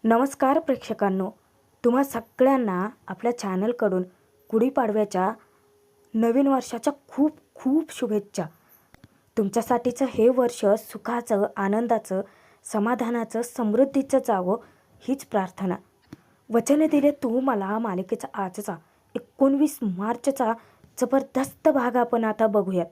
नमस्कार प्रेक्षकांनो, तुम्हा सगळ्यांना आपल्या चॅनलकडून गुढीपाडव्याच्या नवीन वर्षाच्या खूप खूप शुभेच्छा. तुमच्यासाठीचं हे वर्ष सुखाचं, आनंदाचं, समाधानाचं, समृद्धीचं जावं हीच प्रार्थना. वचन दिले तू मला मालिकेचा आजचा 19 मार्चचा जबरदस्त भाग आपण आता बघूयात.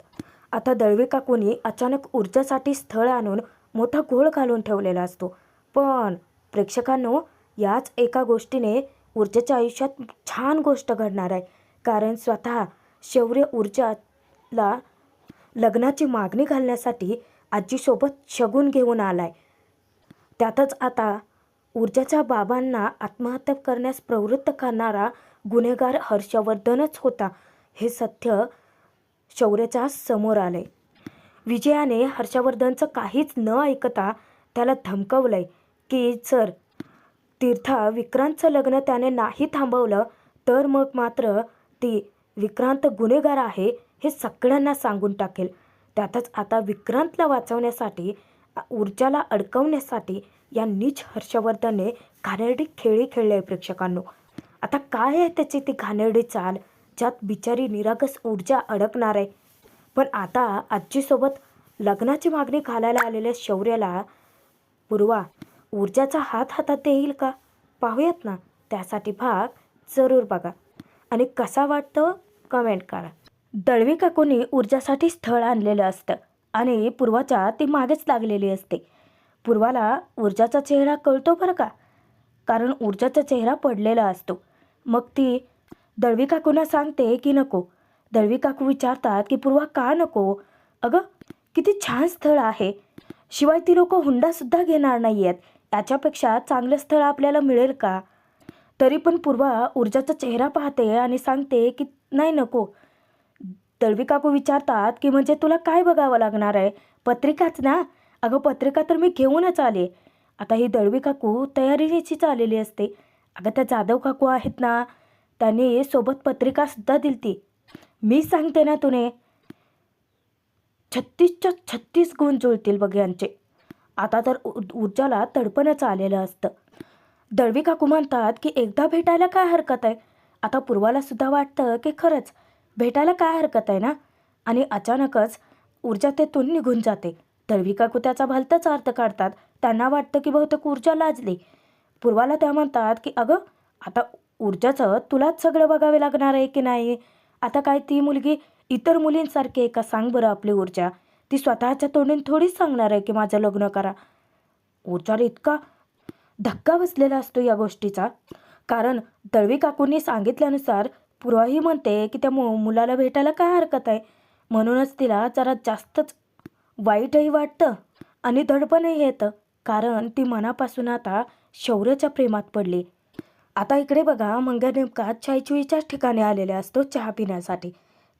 आता दळवी काकूनी अचानक ऊर्जासाठी स्थळ आणून मोठा घोळ घालून ठेवलेला असतो. पण प्रेक्षकांनो, याच एका गोष्टीने ऊर्जेच्या आयुष्यात छान गोष्ट घडणार आहे. कारण स्वतः शौर्य ऊर्जाला लग्नाची मागणी घालण्यासाठी आजीसोबत शगुन घेऊन आलाय. त्यातच आता ऊर्जाच्या बाबांना आत्महत्या करण्यास प्रवृत्त करणारा गुन्हेगार हर्षवर्धनच होता हे सत्य शौर्याच्या समोर आले. विजयाने हर्षवर्धनचं काहीच न ऐकता त्याला धमकवलंय की जर तीर्था विक्रांतचं लग्न त्याने नाही थांबवलं तर मग मात्र ती विक्रांत गुन्हेगार आहे हे सगळ्यांना सांगून टाकेल. त्यातच आता विक्रांतला वाचवण्यासाठी, ऊर्जाला अडकवण्यासाठी या नीच हर्षवर्धनने घाणेरडी खेळी खेळले. प्रेक्षकांनो, आता काय आहे त्याची ती घाणेरडी चाल ज्यात बिचारी निरागस ऊर्जा अडकणार आहे. पण आता आजीसोबत लग्नाची मागणी घालायला आलेल्या शौर्याला पूर्वा ऊर्जाचा हात हातात देईल का? पाहूयात ना. त्यासाठी भाग जरूर बघा आणि कसा वाटतो कमेंट करा. दळवी काकूंनी ऊर्जासाठी स्थळ आणलेलं असतं आणि पूर्वाच्या ती मागेच लागलेली असते. पूर्वाला ऊर्जाचा चेहरा कळतो बरं का, कारण ऊर्जाचा चेहरा पडलेला असतो. मग ती दळवी काकूंना सांगते की नको. दळवी काकू विचारतात की पूर्वा का नको? अगं किती छान स्थळ आहे, शिवाय ती लोक हुंडासुद्धा घेणार नाही आहेत. याच्यापेक्षा चांगलं स्थळ आपल्याला मिळेल का? तरी पण पूर्वा ऊर्जाचा चेहरा पाहते आणि सांगते की नाही नको. दळवी काकू विचारतात की म्हणजे तुला काय बघावं लागणार आहे? पत्रिकाच ना. अगं पत्रिका तर मी घेऊनच आले. आता ही दळवी काकू तयारीचीच आलेली असते. अगं त्या जाधव काकू आहेत ना, त्यांनी सोबत पत्रिकासुद्धा दिलती. मी सांगते ना तुने 36च्या 36 गुण जुळतील बघ यांचे. आता तर ऊर्जाला तडपणच आलेलं असतं. दळवी काकू म्हणतात की एकदा भेटायला काय हरकत आहे? आता पूर्वाला सुद्धा वाटतं की खरंच भेटायला काय हरकत आहे ना. आणि अचानकच ऊर्जा तेथून निघून जाते. दळवी काकू त्याचा भलताच अर्थ काढतात. त्यांना वाटतं की बहुतेक ऊर्जा लाजली. पूर्वाला त्या म्हणतात की अगं आता ऊर्जाचं तुलाच सगळं बघावे लागणार आहे की नाही? आता काय ती मुलगी इतर मुलींसारखी आहे का? सांग बरं. आपली ऊर्जा ती स्वतःच्या तोंडून थोडीच सांगणार आहे की माझं लग्न करा. ऊर्जाला इतका धक्का बसलेला असतो या गोष्टीचा. कारण दळवी काकूंनी सांगितल्यानुसार पूर्वाही म्हणते की त्या मुलाला भेटायला काय हरकत आहे. म्हणूनच तिला जरा जास्तच वाईटही वाटतं आणि दडपणही येतं. कारण ती मनापासून आता शौर्याच्या प्रेमात पडली. आता इकडे बघा, मंग्या नेमका चायचुईच्याच ठिकाणी आलेला असतो चहा पिण्यासाठी.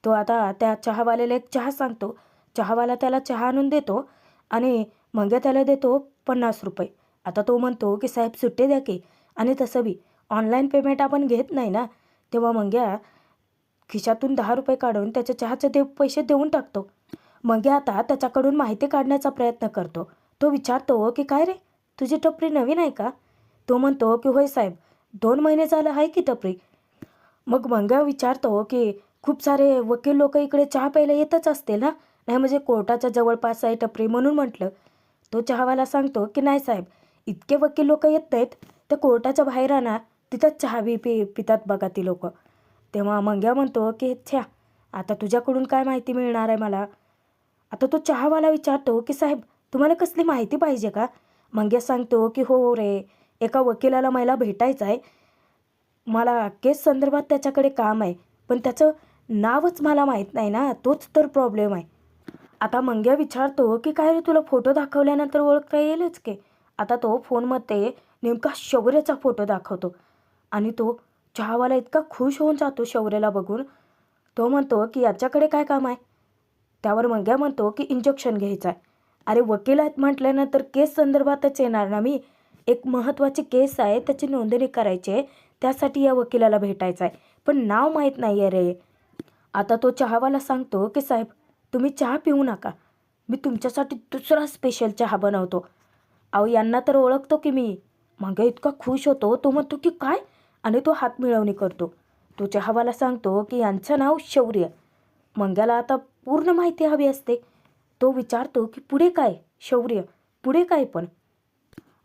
तो आता त्या चहावाल्याला एक चहा सांगतो. चहावाला त्याला चहा आणून देतो आणि मंग्या त्याला देतो 50 रुपये. आता तो म्हणतो की साहेब सुट्टे द्या की. आणि तसं बी ऑनलाईन पेमेंट आपण घेत नाही ना. तेव्हा मंग्या खिशातून 10 रुपये काढून त्याच्या चहाचे पैसे देऊन टाकतो. मंग्या आता त्याच्याकडून माहिती काढण्याचा प्रयत्न करतो. तो विचारतो की काय रे, तुझी टपरी नवीन आहे का? तो म्हणतो की होय साहेब, 2 महिने झालं आहे की टपरी. मग मंग्या विचारतो की खूप सारे वकील लोक इकडे चहा प्यायला येतच असतील ना? नाही म्हणजे कोर्टाच्या जवळपास आहे टपरी म्हणून म्हटलं. तो चहावाला सांगतो की नाही साहेब, इतके वकील लोक येत नाहीत. तर कोर्टाच्या बाहेर ना तिथंच चहा पितात बघा ती लोक. तेव्हा मंग्या म्हणतो की छ्या, आता तुझ्याकडून काय माहिती मिळणार आहे मला? आता तो चहावाला विचारतो की साहेब तुम्हाला कसली माहिती पाहिजे का? मंग्या सांगतो की हो रे, एका वकिलाला मला भेटायचं आहे. मला केस संदर्भात त्याच्याकडे काम आहे, पण त्याचं नावच मला माहीत नाही ना, तोच तर प्रॉब्लेम आहे. आता मंग्या विचारतो की काय रे, तुला फोटो दाखवल्यानंतर ओळखता येईलच की. आता तो फोनमध्ये नेमका शौर्याचा फोटो दाखवतो आणि तो चहावाला इतका खुश होऊन जातो शौर्याला बघून. तो म्हणतो की याच्याकडे काय काम आहे? त्यावर मंग्या म्हणतो की इंजेक्शन घ्यायचं आहे. अरे वकील आहेत म्हटल्यानंतर केस संदर्भातच येणार ना मी. एक महत्त्वाची केस आहे, त्याची नोंदणी करायची आहे, त्यासाठी या वकिलाला भेटायचं आहे, पण नाव माहीत नाही आहे रे. आता तो चहावाला सांगतो की साहेब तुम्ही चहा पिऊ नका, मी तुमच्यासाठी दुसरा स्पेशल चहा बनवतो. अहो यांना तर ओळखतो की मी. मंग्या इतका खुश होतो, तो म्हणतो की काय, आणि तो हात मिळवणी करतो. तो चहावाला सांगतो की यांचं नाव शौर्य. मंग्याला आता पूर्ण माहिती हवी असते. तो विचारतो की पुढे काय शौर्य, पुढे काय पण.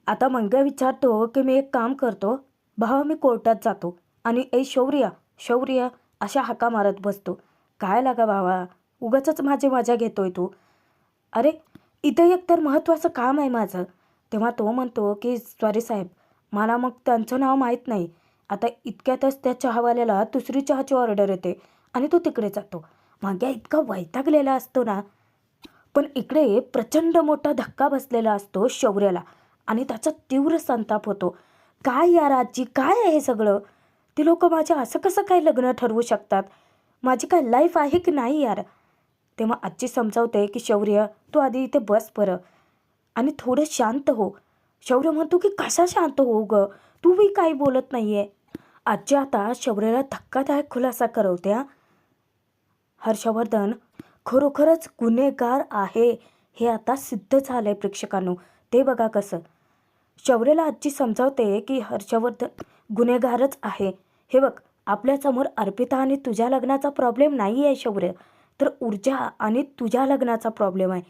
आता मंग्या विचारतो की मी एक काम करतो भावा, मी कोर्टात जातो आणि ए शौर्य शौर्य अशा हाका मारत बसतो. काय लागा भावा, उगाचच माझी मजा घेतोय तू. अरे इथे एक तर महत्त्वाचं काम आहे माझं. तेव्हा तो म्हणतो की सॉरी साहेब, मला मग त्यांचं नाव माहीत नाही. आता इतक्यातच त्या चहावाल्याला दुसरी चहाची ऑर्डर येते आणि तो तिकडे जातो. माग्या इतका वैतागलेला असतो ना. पण इकडे प्रचंड मोठा धक्का बसलेला असतो शौर्याला आणि त्याचा तीव्र संताप होतो. काय यार आजी, काय आहे हे सगळं? ती लोक माझ्या असं कसं काय लग्न ठरवू शकतात? माझी काय लाईफ आहे की नाही यार? तेव्हा आजी समजावते की शौर्य, तू आधी इथे बस बरं आणि थोडं शांत हो. शौर्य म्हणतो की कसा शांत हो ग, तू बी काही बोलत नाही आहे. आजी आता शौर्याला धक्कादायक खुलासा करवत्या. हर्षवर्धन खरोखरच गुन्हेगार आहे हे आता सिद्ध झालं आहे प्रेक्षकांनो. ते बघा कसं. शौर्याला आजी समजावते की हर्षवर्धन गुन्हेगारच आहे. हे बघ, आपल्यासमोर अर्पिता आणि तुझ्या लग्नाचा प्रॉब्लेम नाही आहे शौर्य, तर ऊर्जा आणि तुझ्या लग्नाचा प्रॉब्लेम आहे.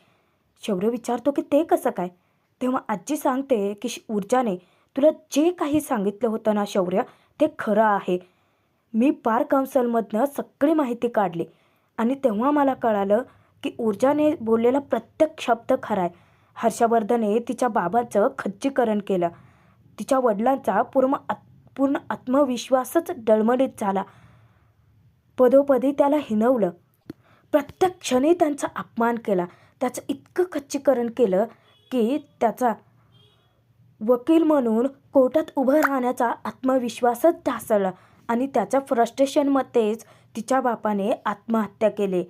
शौर्य विचारतो की ते कसं काय? तेव्हा आजी सांगते की ऊर्जाने तुला जे काही सांगितलं होतं ना शौर्य, ते खरं आहे. मी बार काउन्सिलमधनं सगळी माहिती काढली आणि तेव्हा मला कळालं की ऊर्जाने बोललेला प्रत्येक शब्द खरा आहे. हर्षवर्धनने तिच्या बाबाचं खच्चीकरण केलं. तिच्या वडिलांचा पूर्ण आत्मविश्वासच डळमळीत झाला. पदोपदी त्याला हिणवलं. प्रत्येक क्षणी त्यांचा अपमान केला. त्याचं इतकं खच्चीकरण केलं की त्याचा वकील म्हणून कोर्टात उभं राहण्याचा आत्मविश्वासच ढासळला आणि त्याच्या फ्रस्ट्रेशनमध्येच तिच्या बापाने आत्महत्या केली.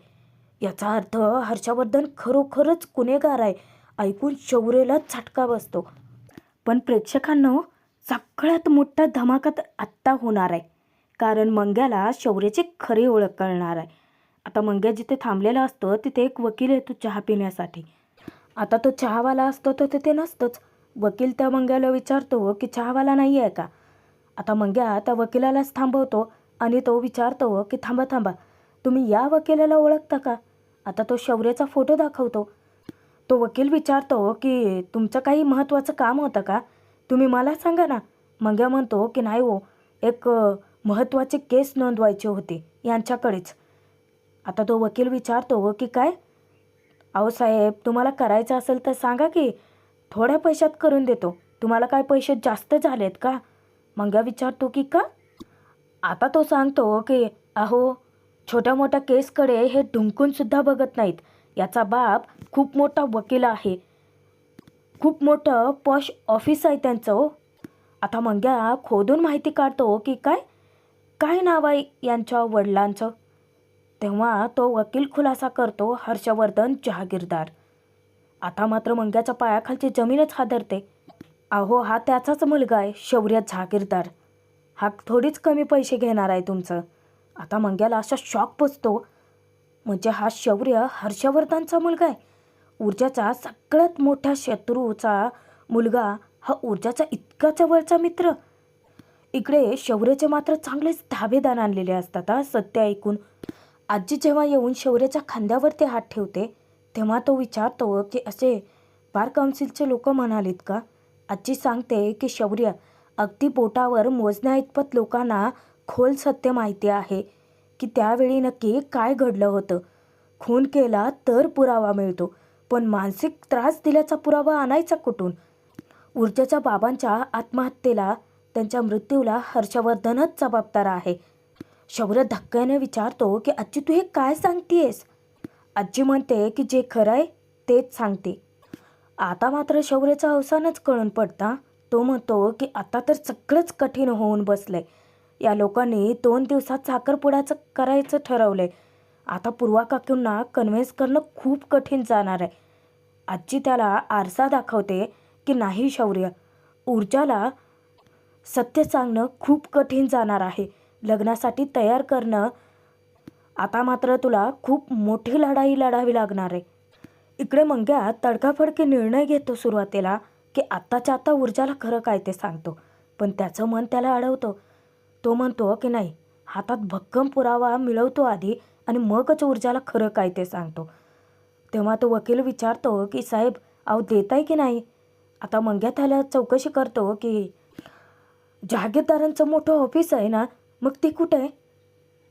याचा अर्थ हर्षवर्धन खरोखरच गुन्हेगार आहे. ऐकून शौर्यला झटका बसतो. पण प्रेक्षकांनो, सगळ्यात मोठा धमाका तर आत्ता होणार आहे, कारण मंग्याला शौर्याची खरी ओळख कळणार आहे. आता मंग्या जिथे थांबलेला असतो तिथे एक वकील येतो चहा पिण्यासाठी. आता तो चहावाला असतो तो तिथे नसतोच. वकील त्या मंग्याला विचारतो की चहावाला नाही आहे का? आता मंग्या त्या वकिलालाच थांबवतो आणि तो विचारतो की थांबा थांबा, तुम्ही या वकिलाला ओळखता का? आता तो शौर्याचा फोटो दाखवतो. तो वकील विचारतो की तुमचं काही महत्त्वाचं काम होतं का? तुम्ही मला सांगा ना. मंग्या म्हणतो की नाही हो, एक महत्त्वाची केस नोंदवायची होती यांच्याकडेच. आता तो वकील विचारतो की काय? अहो साहेब, तुम्हाला करायचं असेल तर सांगा की थोड्या पैशात करून देतो. तुम्हाला काय पैसे जास्त झालेत का? मंग्या विचारतो की का? आता तो सांगतो की अहो, छोट्या मोठ्या केसकडे हे ढुंकूनसुद्धा बघत नाहीत. याचा बाप खूप मोठा वकील आहे, खूप मोठं पॉश ऑफिस आहे त्यांचं हो. आता मंग्या खोदून माहिती काढतो की काय काय नाव आहे यांच्या वडिलांचं. तेव्हा तो वकील खुलासा करतो, हर्षवर्धन जहागीरदार. आता मात्र मंग्याच्या पायाखालची जमीनच हादरते. अहो, हा त्याचाच मुलगा आहे शौर्य जहागीरदार. हा थोडीच कमी पैसे घेणार आहे तुमचं. आता मंग्याला असा शॉक बसतो. म्हणजे हा शौर्य हर्षवर्धनचा मुलगा आहे. ऊर्जाचा सगळ्यात मोठ्या शत्रूचा मुलगा हा ऊर्जाचा इतका जवळचा मित्र. इकडे शौर्याचे मात्र चांगलेच धाबेदान आणलेले असतात हा सत्य ऐकून. आजी जेव्हा येऊन शौर्याच्या खांद्यावरती हात ठेवते तेव्हा तो विचारतो की असे बार काउन्सिलचे लोक म्हणालीत का? आजी सांगते की शौर्य, अगदी बोटावर मोजण्या इतपत लोकांना खोल सत्य माहिती आहे की त्यावेळी नक्की काय घडलं होतं. खून केला तर पुरावा मिळतो, पण मानसिक त्रास दिल्याचा पुरावा आणायचा कुठून? ऊर्जाच्या बाबांच्या आत्महत्येला, त्यांच्या मृत्यूला हर्षवर्धनच जबाबदार आहे. शौर्य धक्क्याने विचारतो की आजी, तू हे काय सांगतेस? आजी म्हणते की जे खरं आहे तेच सांगते. आता मात्र शौर्याचं अवसानच कळून पडता. तो म्हणतो की आता तर सगळंच कठीण होऊन बसलंय. या लोकांनी 2 दिवसात साखरपुड्याचं करायचं ठरवलंय. आता पूर्वा काकूंना कन्व्हिन्स करणं खूप कठीण जाणार आहे. आजी त्याला आरसा दाखवते की नाही शौर्य, ऊर्जाला सत्य सांगणं खूप कठीण जाणार आहे. लग्नासाठी तयार करणं आता मात्र तुला खूप मोठी लढाई लढावी लागणार आहे. इकडे मंग्या तडकाफडकी निर्णय घेतो सुरुवातीला, की आत्ताच्या आत्ता ऊर्जाला खरं काय ते सांगतो. पण त्याचं मन त्याला अडवतं. तो म्हणतो की नाही, हातात भक्कम पुरावा मिळवतो आधी आणि मगच ऊर्जाला खरं काय ते सांगतो. तेव्हा तो वकील विचारतो की साहेब अहो देताय की नाही. आता मंग्या त्याला चौकशी करतो की जहागीरदारांचं मोठं ऑफिस आहे ना, मग ते कुठं आहे.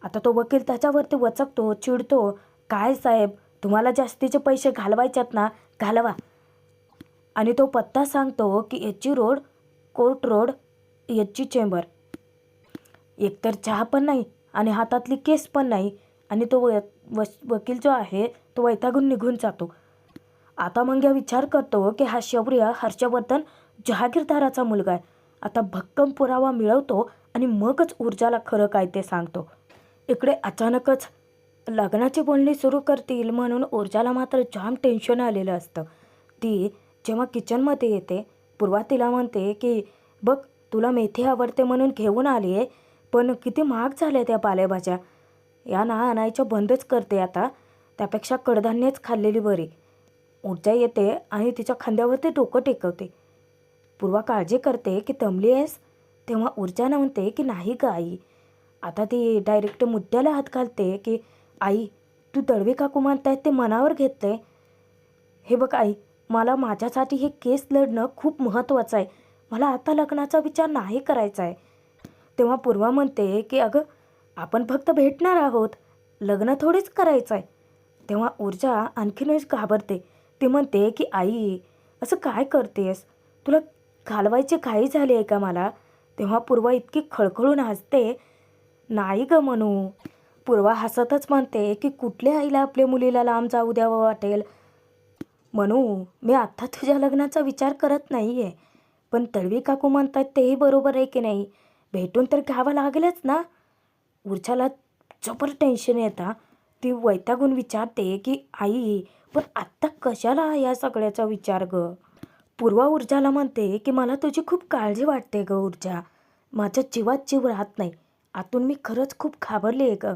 आता तो वकील त्याच्यावरती वचकतो, चिडतो. काय साहेब, तुम्हाला जास्तीचे पैसे घालवायच्यात ना, घालवा. आणि तो पत्ता सांगतो की H.G.. Road, court road, H.G.. Chamber. एकतर चहा पण नाही आणि हातातली केस पण नाही आणि तो वकील जो आहे तो वैतागून निघून जातो. आता मंग्या विचार करतो की हा शौर्य हर्षवर्धन जहागीरदाराचा मुलगा आहे. आता भक्कम पुरावा मिळवतो आणि मगच ऊर्जाला खरं काय ते सांगतो. इकडे अचानकच लग्नाची बोलणी सुरू करतील म्हणून ऊर्जाला मात्र जाम टेन्शन आलेलं असतं. ती जेव्हा किचनमध्ये येते, पूर्वा तिला म्हणते की बघ तुला मेथी आवडते म्हणून घेऊन आली आहे, पण किती महाग झाल्या त्या पालेभाज्या. या ना आणायच्या बंदच करते आता, त्यापेक्षा कडधान्यच खाल्लेली बरी. ऊर्जा येते आणि तिच्या खांद्यावरती डोकं टेकवते. पूर्वा काळजी करते की दमली आहेस. तेव्हा ऊर्जा म्हणते की नाही ग आई. आता ती डायरेक्ट मुद्द्याला हात घालते की आई तू दळवी काकू म्हणतायत ते मनावर घेतलंय. हे बघ आई, मला माझ्यासाठी हे केस लढणं खूप महत्त्वाचं आहे. मला आता लग्नाचा विचार नाही करायचा आहे. तेव्हा पूर्वा म्हणते की अगं आपण फक्त भेटणार आहोत, लग्न थोडीच करायचं आहे. तेव्हा ऊर्जा आणखीनच घाबरते. ती म्हणते की आई असं काय करतेस, तुला घालवायची घाई झाली आहे का मला. तेव्हा पूर्वा इतकी खळखळून हसते. नाही ग म्हणू. पूर्वा हसतच म्हणते की कुठल्या आईला आपल्या मुलीला लांब जाऊ द्यावं वाटेल. म्हणू मी आत्ता तुझ्या लग्नाचा विचार करत नाही आहे, पण तळवी काकू म्हणतात तेही बरोबर आहे की नाही, भेटून तर घ्यावं लागेलच ना. ऊर्जाला जबर टेन्शन येतं. ती वैतागून विचारते की आई पण आत्ता कशाला या सगळ्याचा विचार ग. पूर्वा ऊर्जाला म्हणते की मला तुझी खूप काळजी वाटते ग ऊर्जा. माझ्या जीवात जीव राहत नाही. आतून मी खरंच खूप घाबरली आहे ग.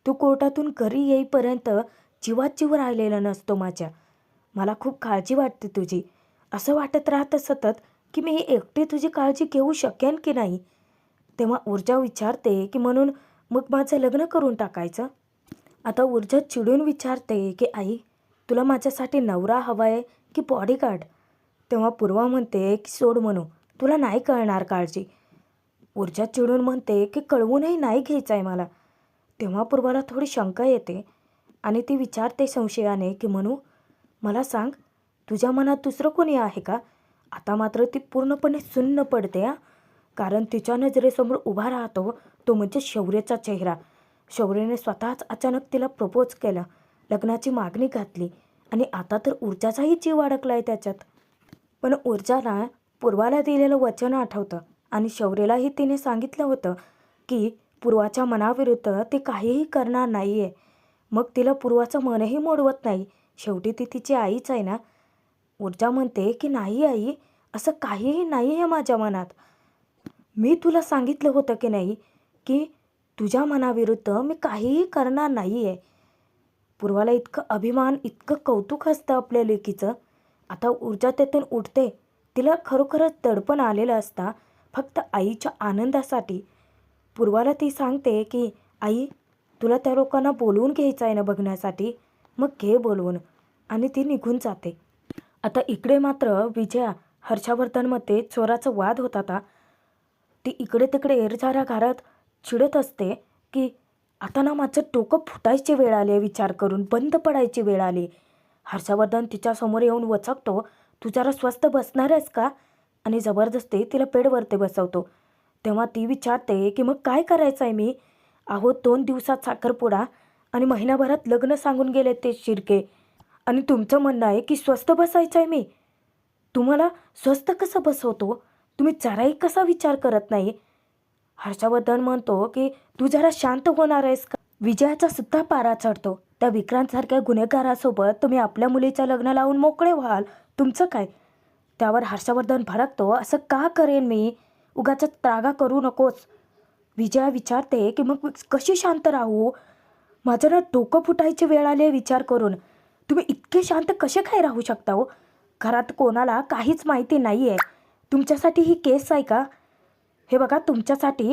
तू कोर्टातून घरी येईपर्यंत जीवात जीव राहिलेला नसतो माझ्या. मला खूप काळजी वाटते तुझी. असं वाटत राहतं सतत की मी एकटी तुझी काळजी घेऊ शकेन की नाही. तेव्हा ऊर्जा विचारते की म्हणून मग माझं लग्न करून टाकायचं. आता ऊर्जा चिडून विचारते की आई तुला माझ्यासाठी नवरा हवा आहे की बॉडीगार्ड. तेव्हा पूर्वा म्हणते की सोड म्हणू, तुला नाही कळणार काळजी. ऊर्जा चिडून म्हणते की कळवूनही नाही घ्यायचं आहे मला. तेव्हा पूर्वाला थोडी शंका येते आणि ती विचारते संशयाने की म्हणू मला सांग, तुझ्या मनात दुसरं कोणी आहे का. आता मात्र ती पूर्णपणे सुन्न पडते कारण तिच्या नजरेसमोर उभा राहतो तो म्हणजे शौर्याचा चेहरा. शौर्याने स्वतःच अचानक तिला प्रपोज केला, लग्नाची मागणी घातली आणि आता तर ऊर्जाचाही जीव अडकलाय त्याच्यात. पण ऊर्जाला पूर्वाला दिलेलं वचन आठवतं आणि शौर्यालाही तिने सांगितलं होतं की पूर्वाच्या मनाविरुद्ध ते काहीही करणार नाही आहे. मग तिला पूर्वाचं मनही मोडवत नाही. शेवटी ती तिची आईच आहे ना. ऊर्जा म्हणते की नाही आई, असं काहीही नाही आहे माझ्या मनात. मी तुला सांगितलं होतं की नाही की तुझ्या मनाविरुद्ध मी काहीही करणार नाही आहे. पूर्वाला इतकं अभिमान, इतकं कौतुक असतं आपल्या लेकीचं. आता ऊर्जा त्यातून उठते. तिला खरोखरच दडपण आलेलं असतं फक्त आईच्या आनंदासाठी. पूर्वाला ती सांगते की आई तुला त्या लोकांना बोलवून घ्यायचं आहे ना बघण्यासाठी, मग घे बोलवून. आणि ती निघून जाते. आता इकडे मात्र विजया हर्षवर्धनमध्ये चोराचा वाद होता. ती इकडे तिकडे एरझारा घरात चिडत असते की आता ना माझं डोकं फुटायची वेळ आली आहे, विचार करून बंद पडायची वेळ आली. हर्षवर्धन तिच्यासमोर येऊन वचकतो, तू जरा स्वस्थ बसणार आहेस का. आणि जबरदस्ती तिला पेडवरती बसवतो. तेव्हा ती विचारते की मग काय करायचं आहे मी. अहो 2 दिवसात साखरपुडा आणि महिनाभरात लग्न सांगून गेले ते शिर्के. आणि तुमचं म्हणणं आहे की स्वस्थ बसायचं आहे मी. तुम्हाला स्वस्थ कसं बसवतो, तुम्ही जराही कसा विचार करत नाही. हर्षवर्धन म्हणतो की तू जरा शांत होणार आहेस का. विजयाचा सुद्धा पारा चढतो. त्या विक्रांतसारख्या गुन्हेगारासोबत तुम्ही आपल्या मुलीचं लग्न लावून मोकळे व्हाल, तुमचं काय. त्यावर हर्षवर्धन भडकतो, असं का करेन मी, उगाच त्रागा करू नकोस. विजया विचारते की मग कशी शांत राहू, माझं ना डोकं फुटायची वेळ आली आहे विचार करून. तुम्ही इतके शांत कसे काय राहू शकता हो. घरात कोणाला काहीच माहिती नाही आहे. तुमच्यासाठी ही केस आहे का? हे बघा, तुमच्यासाठी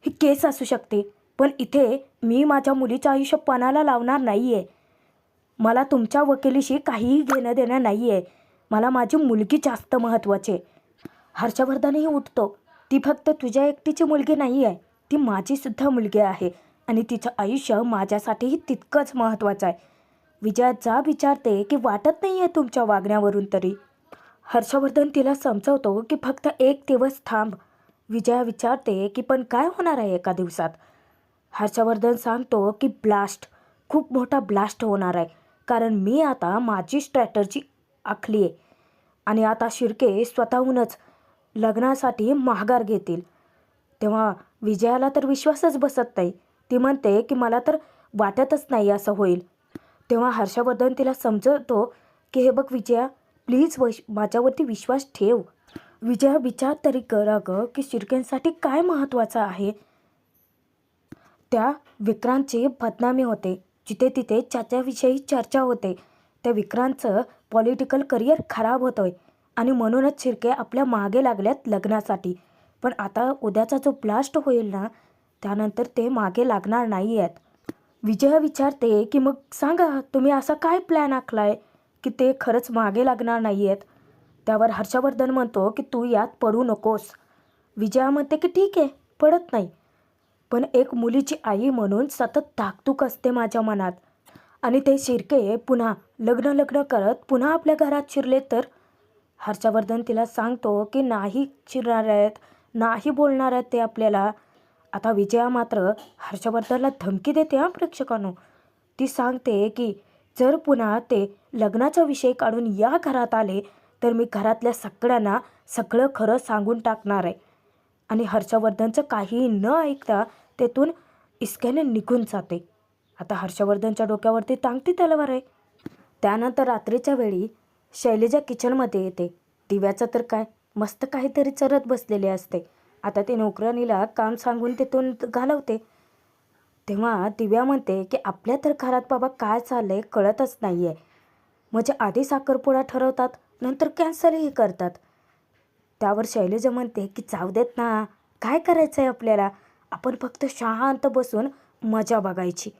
ही केस असू शकते, पण इथे मी माझ्या मुलीचं आयुष्य पणाला लावणार नाही आहे. मला तुमच्या वकिलीशी काहीही घेणं देणं नाही आहे. मला माझी मुलगी जास्त महत्त्वाची आहे. हर्षवर्धनही उठतो. ती फक्त तुझ्या एकटीची मुलगी नाही आहे, ती माझीसुद्धा मुलगी आहे आणि तिचं आयुष्य माझ्यासाठीही तितकंच महत्त्वाचं आहे. विजया जाब विचारते की वाटत नाही आहे तुमच्या वागण्यावरून तरी. हर्षवर्धन तिला समजवतो की फक्त एक दिवस थांब. विजया विचारते की पण काय होणार आहे एका दिवसात? हर्षवर्धन सांगतो की ब्लास्ट, खूप मोठा ब्लास्ट होणार आहे, कारण मी आता माझी स्ट्रॅटर्जी आखली आहे आणि आता शिर्के स्वतःहूनच लग्नासाठी माघार घेतील. तेव्हा विजयाला तर विश्वासच बसत नाही. ती म्हणते की मला तर वाटतच नाही असं होईल. तेव्हा हर्षवर्धन तिला समजवतो की हे बघ विजया, प्लीज माझ्यावरती विश्वास ठेव. विजया विचार तरी कर अगं की शिर्केंसाठी काय महत्त्वाचं आहे. त्या विक्रांतची बदनामी होते. जिथे तिथे ज्याच्याविषयी चर्चा होते त्या विक्रांतचं पॉलिटिकल करिअर खराब होतोय आणि म्हणूनच शिर्के आपल्या मागे लागल्यात लग्नासाठी. पण आता उद्याचा जो ब्लास्ट होईल ना, त्यानंतर ते मागे लागणार नाही आहेत. विजया विचारते की मग सांगा, तुम्ही असा काय प्लॅन आखलाय की ते खरंच मागे लागणार नाही आहेत? त्यावर हर्षवर्धन म्हणतो की तू यात पडू नकोस. विजया म्हणते की ठीक आहे, पडत नाही, पण एक मुलीची आई म्हणून सतत धाकधूक असते माझ्या मनात. आणि ते शिर्के पुन्हा लग्न करत पुन्हा आपल्या घरात शिरले तर? हर्षवर्धन तिला सांगतो की नाही शिरणार आहेत, नाही बोलणार आहेत ते आपल्याला. आता विजया मात्र हर्षवर्धनला धमकी देते हा प्रेक्षकांनो. ती सांगते की जर पुन्हा ते लग्नाचा विषय काढून या घरात आले तर मी घरातल्या सगळ्यांना सगळं खरं सांगून टाकणार आहे. आणि हर्षवर्धनचं काहीही न ऐकता तेथून इस्क्याने निघून जाते. आता हर्षवर्धनच्या डोक्यावरती टांगती तलवार आहे. त्यानंतर रात्रीच्या वेळी शैलजा किचनमध्ये येते. दिव्याचं तर काय, मस्त काहीतरी चरत बसलेले असते. आता ते नोकरानीला काम सांगून तिथून घालवते. तेव्हा दिव्या म्हणते की आपल्या तर घरात बाबा काय चाललंय कळतच नाही आहे. म्हणजे आधी साखरपुडा ठरवतात, नंतर कॅन्सलही करतात. त्यावर शैलजा म्हणते की जाऊ देत ना, काय करायचं आहे आपल्याला, आपण फक्त शांत बसून मजा बघायची.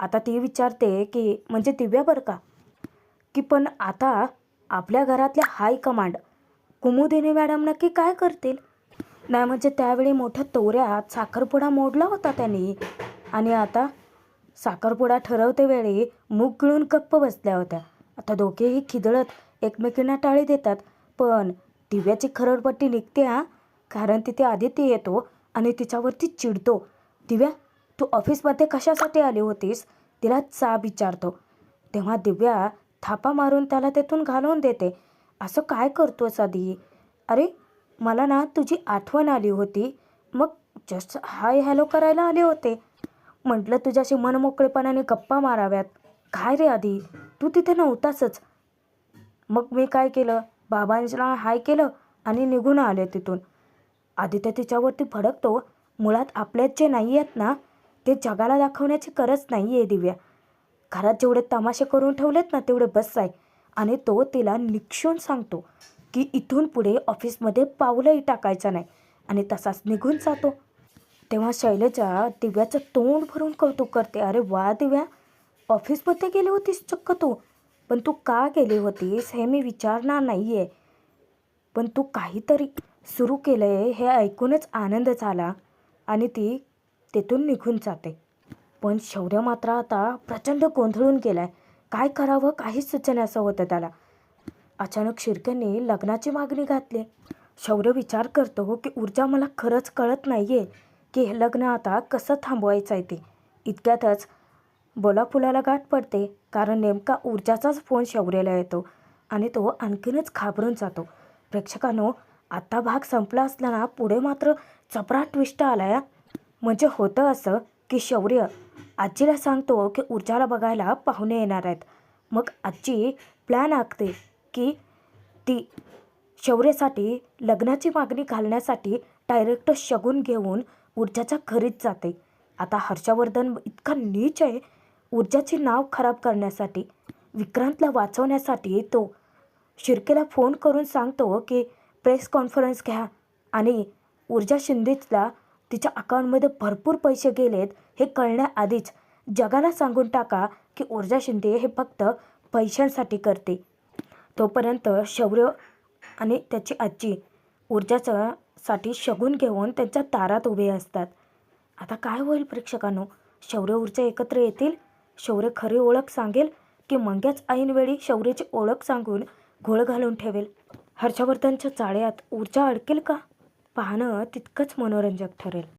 आता ती विचारते की म्हणजे दिव्या बरं का, की पण आता आपल्या घरातल्या हायकमांड कुमुदिनी मॅडम नक्की काय करतील? नाही म्हणजे त्यावेळी मोठ्या तोऱ्यात साखरपुडा मोडला होता त्यांनी आणि आता साखरपुडा ठरवते वेळी मूग गिळून गप्प बसल्या होत्या. आता दोघेही खिदळत एकमेकींना टाळी देतात. पण दिव्याची खरडपट्टी निघते हा, कारण तिथे आदित्य येतो आणि तिच्यावरती चिडतो. दिव्या, तू ऑफिसमध्ये कशासाठी आली होतीस, तिला जाब विचारतो. तेव्हा दिव्या थापा मारून त्याला तेथून घालवून देते. असं काय करतोस आधी? अरे मला ना तुझी आठवण आली होती, मग जस्ट हाय हॅलो करायला आले होते. म्हटलं तुझ्याशी मनमोकळेपणाने गप्पा माराव्यात. काय रे आधी, तू तिथे नव्हतासच. मग मी काय केलं, बाबांना हाय केलं आणि निघून आले तिथून. आदित्य तिच्यावरती भडकतो. मुळात आपल्यात जे नाही आहेत ना, ते जगाला दाखवण्याची गरज नाही आहे दिव्या. घरात जेवढे तमाशे करून ठेवलेत ना तेवढे बस आहे. आणि तो तिला निक्षून सांगतो की इथून पुढे ऑफिसमध्ये पावलंही टाकायचं नाही आणि तसाच निघून जातो. तेव्हा शैलजा दिव्याचं तोंड भरून कौतुक करते. अरे वा दिव्या, ऑफिसमध्ये गेली होतीस चक्क तू. पण तू का गेली होतीस हे मी विचारणार नाही आहे, पण तू काहीतरी सुरू केलं आहे हे ऐकूनच आनंद झाला. आणि ती तेथून निघून जाते. पण शौर्य मात्र आता प्रचंड गोंधळून गेला आहे. काय करावं काहीच सुचण्याचं होतं त्याला. अचानक शिर्केंनी लग्नाची मागणी घातली. शौर्य विचार करतो की ऊर्जा, मला खरंच कळत नाही आहे की हे लग्न आता कसं थांबवायचं आहे ते. इतक्यातच बोलाफुलाला गाठ पडते, कारण नेमका ऊर्जाचाच फोन शौर्याला येतो आणि तो आणखीनच घाबरून जातो. प्रेक्षकांनो, आत्ता भाग संपला असला ना, पुढे मात्र चपरा ट्विस्ट आला. म्हणजे होतं असं की शौर्य आजीला सांगतो की ऊर्जाला बघायला पाहुणे येणार आहेत. मग आजी प्लॅन आखते की ती शौर्यासाठी लग्नाची मागणी घालण्यासाठी डायरेक्ट शगुन घेऊन ऊर्जाच्या घरीच जाते. आता हर्षवर्धन इतका नीच आहे, ऊर्जाचे नाव खराब करण्यासाठी, विक्रांतला वाचवण्यासाठी तो शिर्केला फोन करून सांगतो की प्रेस कॉन्फरन्स घ्या आणि ऊर्जा शिंदेला तिच्या अकाउंटमध्ये भरपूर पैसे गेलेत हे कळण्याआधीच जगाला सांगून टाका की ऊर्जा शिंदे हे फक्त पैशांसाठी करते. तोपर्यंत शौर्य आणि त्याची आजी ऊर्जाचं साठी शगुन घेऊन त्यांच्या दारात उभे असतात. आता काय होईल प्रेक्षकांनो? शौर्य ऊर्जा एकत्र येतील? शौर्य खरी ओळख सांगेल की मंग्याच ऐनवेळी शौर्याची ओळख सांगून घोळ घालून ठेवेल? हर्षवर्धनच्या जाळ्यात ऊर्जा अडकेल का? पाहणं तितकंच मनोरंजक ठरेल.